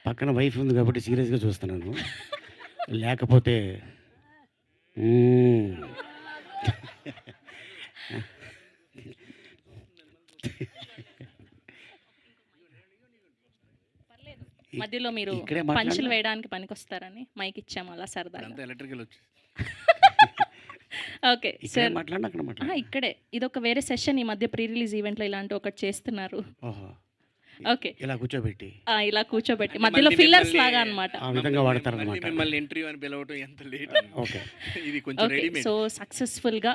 పక్కన వైఫ్ ఉంది కాబట్టి సీరియస్‌గా చూస్తున్నాను. లేకపోతే హ్మ్. మధ్యలో మీరు ఇక్కడే పంచులు మాట్లాడినా వేయడానికి పనికొస్తారని మైక్ ఇచ్చాము అలా సరదాగా. అంతా ఎలక్ట్రికల్ వచ్చి ఓకే ఇక్కడే సార్. మాట్లాడినా అక్కడ మాట్లాడినా. ఇక్కడే ఇదొక వేరే సెషన్. ఈ మధ్య ప్రీ రిలీజ్ ఈవెంట్లో ఇలాంటి ఒకటి చేస్తున్నారు. ఓహో! ఓకే. ఇలా కూర్చోబెట్టి ఇలా కూర్చోబెట్టి అంటే మధ్యలో మళ్ళీ ఫిల్లర్స్ మిమ్మల్ని లాగా అన్నమాట. ఆ విధంగా వాడతారనమాట. మళ్ళీ మిమ్మల్ని ఇంటర్వ్యూ అని పిలవటం ఎంత లేట్. ఓకే. ఇది కొంచెం ఓకే. రెడీమేడ్. సో సక్సెస్ఫుల్గా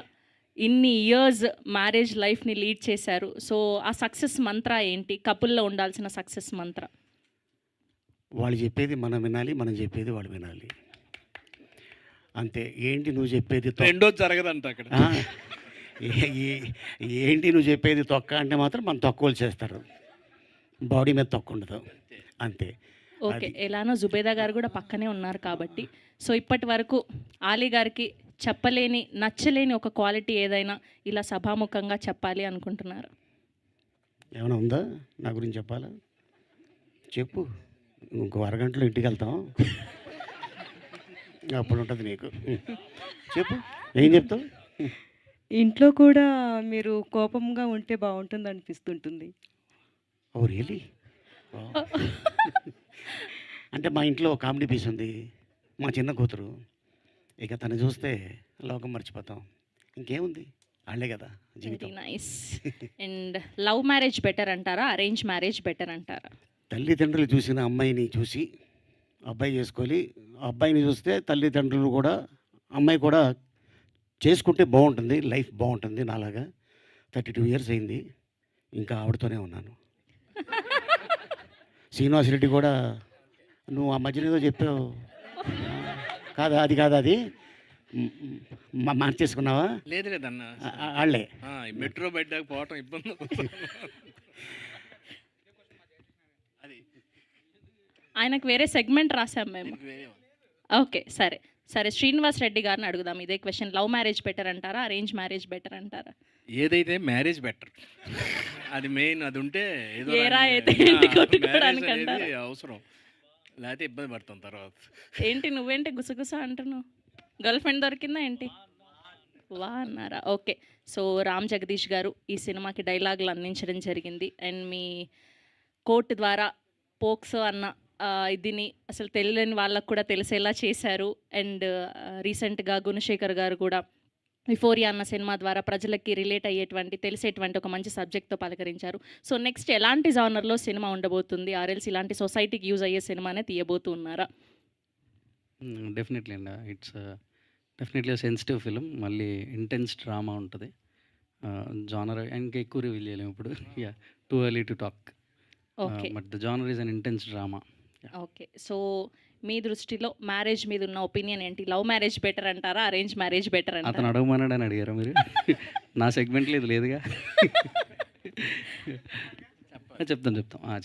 ఇన్ని ఇయర్స్ మ్యారేజ్ లైఫ్ని లీడ్ చేశారు. సో ఆ సక్సెస్ మంత్ర ఏంటి? కపుల్లో ఉండాల్సిన సక్సెస్ మంత్ర. వాళ్ళు చెప్పేది మనం వినాలి, మనం చెప్పేది వాళ్ళు వినాలి. అంతే. ఏంటి నువ్వు చెప్పేది రెండోది జరగదంట అక్కడ. ఆ, ఏంటి నువ్వు చెప్పేది తొక్క అంటే మాత్రం మనం తక్కువలు చేస్తారు. బాడీ మీద తొక్క ఉండదు. అంతే. ఓకే. ఎలానో జుబేదా గారు కూడా పక్కనే ఉన్నారు కాబట్టి, సో ఇప్పటి వరకు ఆలీ గారికి చెప్పలేని, నచ్చలేని ఒక క్వాలిటీ ఏదైనా ఇలా సభాముఖంగా చెప్పాలి అనుకుంటున్నారు? ఏమైనా ఉందా నా గురించి చెప్పాలా? చెప్పు. ఇంకో అరగంటలో ఇంటికి వెళ్తాం. అప్పుడు ఉంటుంది నీకు. చెప్పు. ఏం చెప్తావు? ఇంట్లో కూడా మీరు కోపంగా ఉంటే బాగుంటుంది అనిపిస్తుంటుంది. Oh really? అంటే మా ఇంట్లో కామెడీ పీస్ ఉంది. మా చిన్న కూతురు. ఇక తను చూస్తే లోకం మర్చిపోతాం. ఇంకేముంది? వాళ్ళే కదా వెరీ జీవితం. Nice. And love marriage better అంటారా? అరేంజ్ మ్యారేజ్ బెటర్ అంటారా? తల్లిదండ్రులు చూసిన అమ్మాయిని చూసి అబ్బాయి చేసుకోవాలి. అబ్బాయిని చూస్తే తల్లిదండ్రులు కూడా అమ్మాయి కూడా చేసుకుంటే బాగుంటుంది. లైఫ్ బాగుంటుంది. నాలాగా 32 ఇయర్స్ అయింది. ఇంకా ఆవిడతోనే ఉన్నాను. శ్రీనివాస్ రెడ్డి కూడా నువ్వు ఆ మధ్యన ఏదో చెప్పావు కాదా? అది కాదా? అది మార్చేసుకున్నావా? లేదు లేదన్న. వాళ్ళే. మెట్రో బయట దాకా పోవటం ఇబ్బంది. అది ఆయనకు వేరే సెగ్మెంట్ రాసాం మేము. దీనికి వేరే ఉంది. ఓకే సరే సరే. శ్రీనివాస్ రెడ్డి గారిని అడుగుదాం ఇదే క్వశ్చన్. లవ్ మ్యారేజ్ బెటర్ అంటారా? అరేంజ్ మ్యారేజ్ బెటర్ అంటారా? ఏదైతే మ్యారేజ్ బెటర్, అది మెయిన్. అది ఉంటే ఏదో ఏరా రాని- అయితే ఆ, ఏంటి కొట్టుకోవడానికి marriage అనేది అంటారా? అవసరం. లేకపోతే ఇబ్బంది పడతాం తర్వాత. ఏంటి నువ్వేంటి గుసగుస అంటున్నావు? గర్ల్ ఫ్రెండ్ దొరికిందా ఏంటి? వా అన్నారా? ఓకే. సో రామ్ జగదీష్ గారు ఈ సినిమాకి డైలాగులు అందించడం జరిగింది. అండ్ మీ కోర్టు ద్వారా పోక్సో అన్న ఇదిని అసలు తెలియని వాళ్ళకు కూడా తెలిసేలా చేశారు. అండ్ రీసెంట్గా గుణశేఖర్ గారు కూడా విఫోరియా అన్న సినిమా ద్వారా ప్రజలకి రిలేట్ అయ్యేటువంటి, తెలిసేటువంటి ఒక మంచి సబ్జెక్ట్తో పలకరించారు. సో నెక్స్ట్ ఎలాంటి జానర్లో సినిమా ఉండబోతుంది? ఆర్ఎల్స్ ఇలాంటి సొసైటీకి యూజ్ అయ్యే సినిమానే తీయబోతున్నారా? డెఫినెట్లీ అండి. It's definitely sensitive film. మళ్ళీ ఇంటెన్స్ డ్రామా ఉంటుంది. జానర్ ఇంకా ఎక్కువ రివీల్ చేయలేము ఇప్పుడు. Yeah, too early to talk. Okay but the genre is an intense drama. Okay. So మీ దృష్టిలో మ్యారేజ్ మీద ఉన్న ఒపీనియన్ ఏంటి? లవ్ మ్యారేజ్ బెటర్ అంటారా? అరేంజ్ మ్యారేజ్ బెటర్ అతను అంటారా? అడగమన్నాడని అడిగారా మీరు? నా సెగ్మెంట్లో ఇది లేదుగా. చెప్తాం.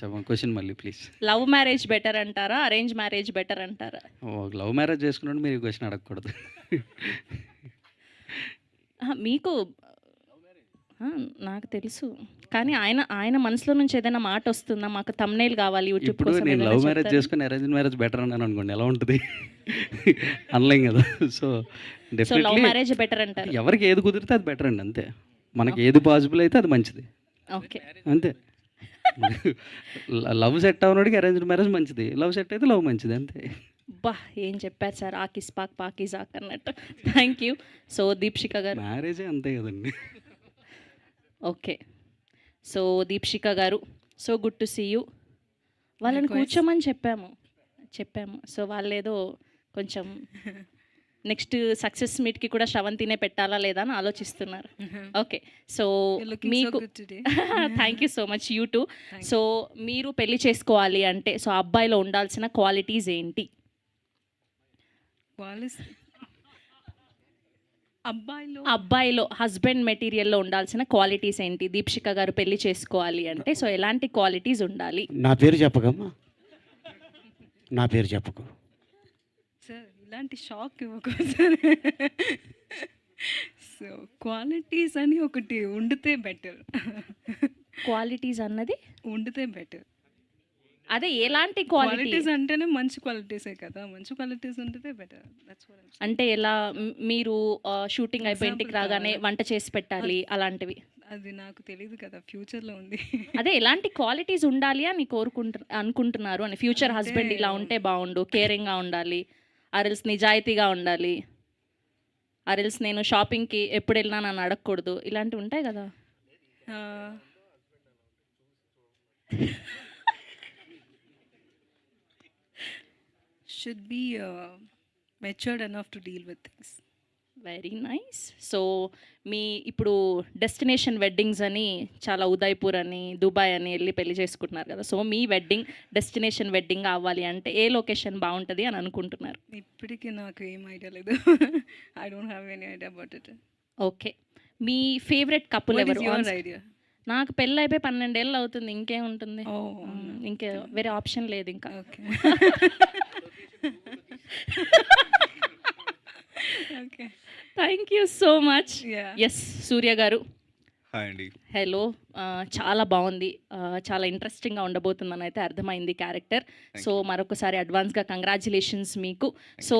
చెప్పండి క్వశ్చన్ మళ్ళీ ప్లీజ్. లవ్ మ్యారేజ్ బెటర్ అంటారా? అరేంజ్ మ్యారేజ్ బెటర్ అంటారా? లవ్ మ్యారేజ్ చేసుకున్నట్టు మీరు ఈ క్వశ్చన్ అడగకూడదు. మీకు నాకు తెలుసు, కానీ ఆయన మనసులో నుంచి ఏదైనా మాట వస్తుందా? మాకు thumbnail కావాలి యూట్యూబ్ ఇప్పుడు కోసం, నేను ఏదైనా లవ్ మ్యారేజ్ చెప్తారా? చేసుకుని అరేంజ్ మ్యారేజ్ బెటర్ అన్నాను అనుకోండి, ఎలా ఉంటుంది? అనలేం కదా. So so love definitely marriage better అంటారు. ఎవరికి ఏది కుదిరితే అది బెటర్ అండి. అంతే. మనకి ఏది పాసిబుల్ అయితే అది మంచిది. ఓకే. అంతే. లవ్ సెట్ అవ్వడానికి అరేంజ్డ్ మ్యారేజ్ మంచిది, లవ్ సెట్ అయితే లవ్ మంచిది. అంతే. బా ఏం చెప్పారు సార్? ఆకిస్ పాక్ పాకీజాక్ అన్నట్టు. Thank you. సో దీప్షిక గారు. మ్యారేజే అంతే కదండి. ఓకే. సో దీప్షిక గారు, so good to see you. వాళ్ళని Likewise. కూర్చోమని చెప్పాము. సో వాళ్ళు ఏదో కొంచెం నెక్స్ట్ సక్సెస్ మీట్కి కూడా శ్రవంతినే పెట్టాలా లేదా అని ఆలోచిస్తున్నారు. Okay. So You're looking so మీకు good today. Thank you so much you two. Thank so మీరు పెళ్లి చేసుకోవాలి అంటే సో అబ్బాయిలో ఉండాల్సిన క్వాలిటీస్ ఏంటి? అబ్బాయిలో హస్బెండ్ మెటీరియల్లో ఉండాల్సిన క్వాలిటీస్ ఏంటి? దీప్షిక గారు పెళ్లి చేసుకోవాలి అంటే సో ఎలాంటి క్వాలిటీస్ ఉండాలి? నా పేరు చెప్పకమ్మా. నా పేరు చెప్పకు. సార్ ఇలాంటి షాక్ ఇవ్వకు సార్. సో క్వాలిటీస్ అని ఒకటి ఉండితే బెటర్. క్వాలిటీస్ అన్నది ఉండితే బెటర్. అదే ఎలాంటి క్వాలిటీ క్వాలిటీస్ అంటేనే మంచి క్వాలిటీసే కదా, మంచి క్వాలిటీస్ ఉంటేనే బెటర్. దట్స్ వాట్ ఐమ్ అంటే ఎలా మీరు షూటింగ్ అయిపోయి ఇంటికి Example రాగానే కావాలా? వంట చేసి పెట్టాలి అలాంటివి అది నాకు తెలియదు కదా, ఫ్యూచర్లో ఉంది. అదే ఎలాంటి క్వాలిటీస్ ఉండాలి అని అనుకుంటున్నారు అని ఫ్యూచర్ హస్బెండ్ ఇలా ఉంటే బాగుండు, కేరింగ్గా ఉండాలి, అరెల్స్ నిజాయితీగా ఉండాలి, అరెల్స్ నేను షాపింగ్కి ఎప్పుడు వెళ్ళినా నన్ను అడగకూడదు, ఇలాంటివి ఉంటాయి కదా. Should be matured enough to deal with things. Very nice. So మీ ఇప్పుడు డెస్టినేషన్ వెడ్డింగ్స్ అని చాలా ఉదయ్పూర్ అని దుబాయ్ అని వెళ్ళి పెళ్లి చేసుకుంటున్నారు కదా. సో మీ వెడ్డింగ్ డెస్టినేషన్ వెడ్డింగ్ అవ్వాలి అంటే ఏ లొకేషన్ బాగుంటుంది అని అనుకుంటున్నారు? ఇప్పటికీ నాకు ఏం ఐడియా లేదు. I don't have any idea about it. Okay, మీ ఫేవరెట్ కపుల్ వాట్ ఎవరు? Is your idea? నాకు పెళ్ళి అయిపోయి 12 ఏళ్ళు అవుతుంది, ఇంకేముంటుంది, ఓహ్, ఇంకే వేరే ఆప్షన్ లేదు ఇంకా. Okay. Okay, thank you so much. Yeah. Yes, Surya garu. Hi అండి. హలో. చాలా బాగుంది, చాలా ఇంట్రెస్టింగ్గా ఉండబోతుందని అయితే అర్థమైంది క్యారెక్టర్. సో మరొకసారి అడ్వాన్స్గా కంగ్రాచులేషన్స్ మీకు. సో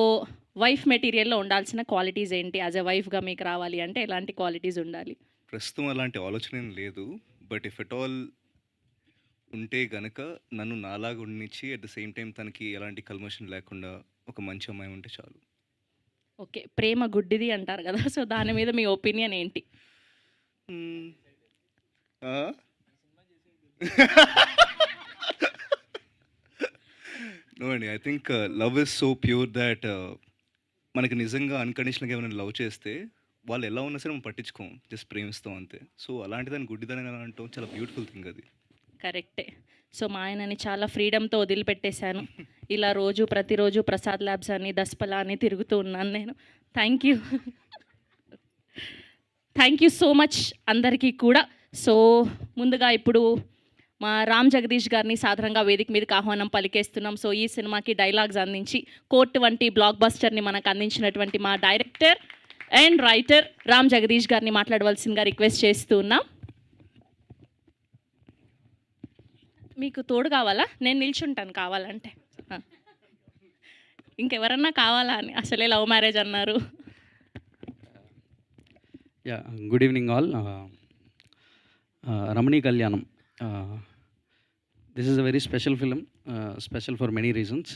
వైఫ్ మెటీరియల్లో ఉండాల్సిన క్వాలిటీస్ ఏంటి? యాజ్ ఎ వైఫ్గా మీకు రావాలి అంటే ఎలాంటి క్వాలిటీస్ ఉండాలి? ప్రస్తుతం అలాంటి ఆలోచన ఏం లేదు, బట్ ఇఫ్ ఎట్ ఆల్ ఉంటే గనక నన్ను నాలాగా ఉండిచ్చి అట్ ద సేమ్ టైం తనకి ఎలాంటి కల్మషం లేకుండా ఒక మంచి అమ్మాయి ఉంటే చాలు. ఓకే, ప్రేమ గుడ్డిది అంటారు కదా, సో దాని మీద మీ ఒపీనియన్ ఏంటి? నో అండి, I think love is so pure that మనకి నిజంగా అన్కండిషనల్గా ఏమైనా లవ్ చేస్తే వాళ్ళు ఎలా ఉన్నా సరే మనం పట్టించుకోం, జస్ట్ ప్రేమిస్తాం అంతే. సో అలాంటి దాన్ని గుడ్డిదాన్ని ఎలా అంటాం, చాలా బ్యూటిఫుల్ థింగ్ అది. కరెక్టే. సో మా ఆయనని చాలా ఫ్రీడమ్తో వదిలిపెట్టేశాను. ఇలా ప్రతిరోజు ప్రసాద్ ల్యాబ్స్ అని దస్పలా అని తిరుగుతూ ఉన్నాను నేను. Thank you, thank you so much అందరికీ కూడా. సో ముందుగా ఇప్పుడు మా రామ్ జగదీష్ గారిని సాధారణంగా వేదిక మీదకి ఆహ్వానం పలికేస్తున్నాం. సో ఈ సినిమాకి డైలాగ్స్ అందించి కోర్ట్ వంటి బ్లాక్ బస్టర్ని మనకు అందించినటువంటి మా director and writer Ram Jagadish గారిని మాట్లాడవలసిందిగా రిక్వెస్ట్ చేస్తూ ఉన్నాం. మీకు తోడు కావాలా? నేను నిల్చుంటాను కావాలంటే. ఇంకెవరన్నా కావాలా అని, అసలే లవ్ మ్యారేజ్ అన్నారు. Yeah, good evening all. Ramani Kalyanam, this is a very special film, special for many reasons.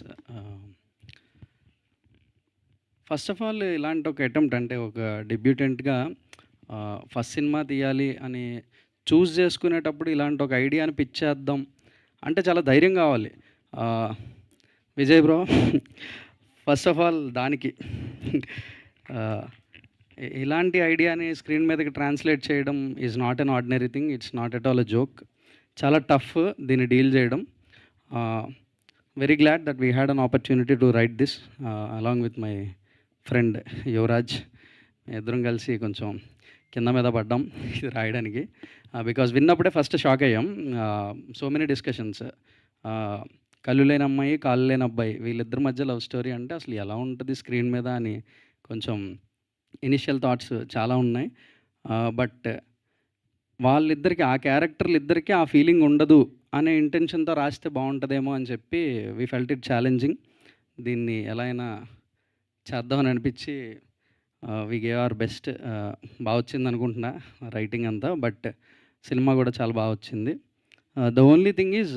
First of all ఇలాంటి ఒక అటెంప్ట్, అంటే ఒక డెబ్యూటెంట్గా ఫస్ట్ సినిమా తీయాలి అని చూస్ చేసుకునేటప్పుడు ఇలాంటి ఒక ఐడియాని పిచ్ చేద్దాం అంటే చాలా ధైర్యం కావాలి. Vijay bro, first of all దానికి ఇలాంటి ఐడియాని స్క్రీన్ మీదకి ట్రాన్స్లేట్ చేయడం is not an ordinary thing, it's not at all a joke. చాలా టఫ్ దీన్ని డీల్ చేయడం. Very glad that we had an opportunity to right this along with my friend Yuvraj. ఇద్దరం కలిసి కొంచెం కింద మీద పడ్డాం ఇది రాయడానికి, బికాజ్ విన్నప్పుడే ఫస్ట్ షాక్ అయ్యాం. సో మెనీ డిస్కషన్స్, కళ్ళు లేని అమ్మాయి కాళ్ళు లేని అబ్బాయి, వీళ్ళిద్దరి మధ్య లవ్ స్టోరీ అంటే అసలు ఎలా ఉంటుంది స్క్రీన్ మీద అని కొంచెం ఇనిషియల్ థాట్స్ చాలా ఉన్నాయి. బట్ వాళ్ళిద్దరికి, ఆ క్యారెక్టర్లు ఇద్దరికి ఆ ఫీలింగ్ ఉండదు అనే ఇంటెన్షన్తో రాస్తే బాగుంటుందేమో అని చెప్పి వీ ఫెల్ట్ ఇట్ ఛాలెంజింగ్. దీన్ని ఎలా అయినా చేద్దామని అనిపించి వి గేవ్ అవర్ బెస్ట్. బాగా వచ్చింది అనుకుంటున్నా రైటింగ్ అంతా, బట్ సినిమా కూడా చాలా బాగా వచ్చింది. ద ఓన్లీ థింగ్ ఈజ్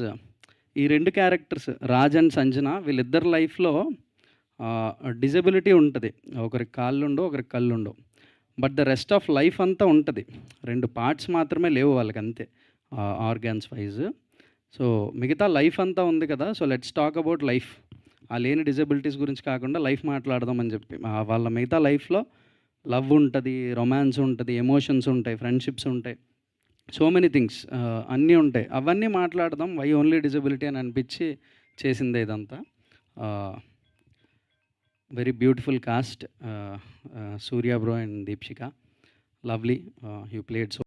ఈ రెండు క్యారెక్టర్స్ రాజ్ అండ్ సంజన, వీళ్ళిద్దరి లైఫ్లో డిజబిలిటీ ఉంటుంది. ఒకరికి కాళ్ళు ఉండవు, ఒకరికి కళ్ళు ఉండవు, but the rest of life అంతా ఉంటుంది. రెండు పార్ట్స్ మాత్రమే లేవు వాళ్ళకి, అంతే ఆర్గాన్స్ వైజ్. సో మిగతా లైఫ్ అంతా ఉంది కదా. So let's talk about life. ఆ లేని డిజబిలిటీస్ గురించి కాకుండా లైఫ్ మాట్లాడదామని చెప్పి, వాళ్ళ మిగతా లైఫ్లో లవ్ ఉంటుంది, రొమాన్స్ ఉంటుంది, ఎమోషన్స్ ఉంటాయి, ఫ్రెండ్షిప్స్ ఉంటాయి, సో మెనీ థింగ్స్ అన్నీ ఉంటాయి. అవన్నీ మాట్లాడదాం, వై ఓన్లీ డిజబిలిటీ అని అనిపించి చేసిందే ఇదంతా. Very beautiful cost, Surya bro and Deepshika, lovely, you played so